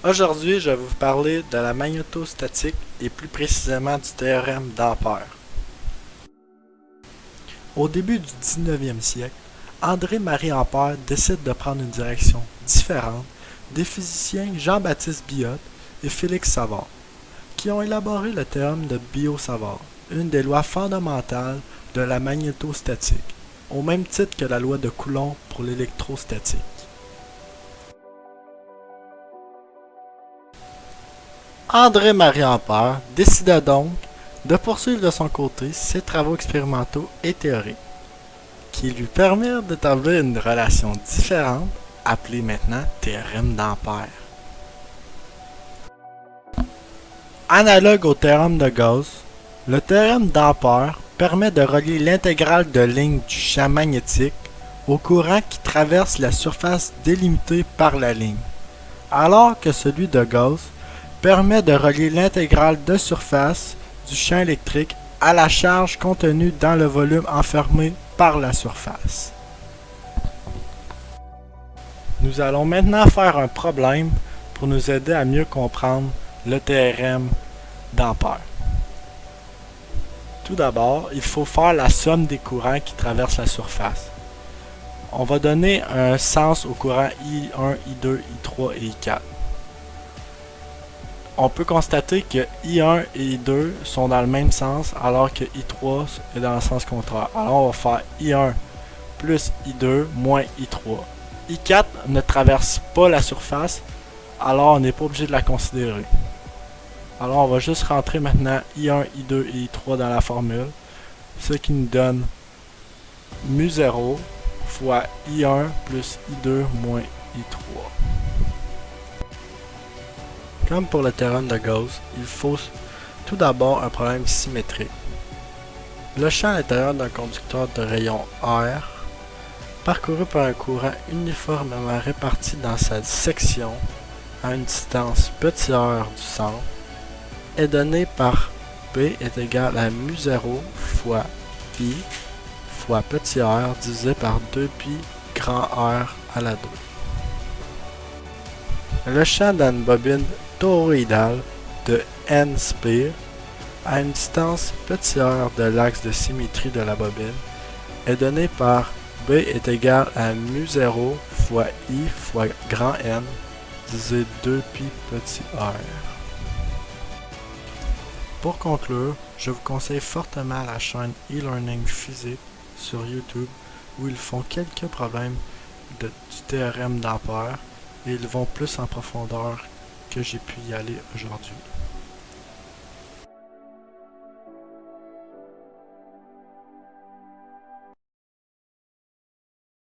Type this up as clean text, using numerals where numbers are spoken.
Aujourd'hui, je vais vous parler de la magnétostatique et plus précisément du théorème d'Ampère. Au début du 19e siècle, André-Marie Ampère décide de prendre une direction différente des physiciens Jean-Baptiste Biot et Félix Savart, qui ont élaboré le théorème de Biot-Savart, une des lois fondamentales de la magnétostatique, au même titre que la loi de Coulomb pour l'électrostatique. André-Marie Ampère décida donc de poursuivre de son côté ses travaux expérimentaux et théoriques, qui lui permirent d'établir une relation différente, appelée maintenant théorème d'Ampère. Analogue au théorème de Gauss, le théorème d'Ampère permet de relier l'intégrale de ligne du champ magnétique au courant qui traverse la surface délimitée par la ligne, alors que celui de Gauss permet de relier l'intégrale de surface du champ électrique à la charge contenue dans le volume enfermé par la surface. Nous allons maintenant faire un problème pour nous aider à mieux comprendre le théorème d'Ampère. Tout d'abord, il faut faire la somme des courants qui traversent la surface. On va donner un sens aux courants I1, I2, I3 et I4. On peut constater que I1 et I2 sont dans le même sens alors que I3 est dans le sens contraire. Alors on va faire I1 plus I2 moins I3. I4 ne traverse pas la surface, alors on n'est pas obligé de la considérer. Alors on va juste rentrer maintenant I1, I2 et I3 dans la formule, ce qui nous donne mu0 fois I1 plus I2 moins I3. Comme pour le théorème de Gauss, il faut tout d'abord un problème symétrique. Le champ à l'intérieur d'un conducteur de rayon R, parcouru par un courant uniformément réparti dans sa section à une distance petit r du centre, est donné par P est égal à mu0 fois pi fois petit r divisé par 2pi grand R à la 2. Le champ d'une bobine toroïdale de N spire à une distance petit r de l'axe de symétrie de la bobine est donné par B est égal à mu0 fois I fois grand N divisé 2pi petit r. Pour conclure, je vous conseille fortement la chaîne e-learning physique sur YouTube où ils font quelques problèmes du théorème d'Ampère et ils vont plus en profondeur que j'ai pu y aller aujourd'hui.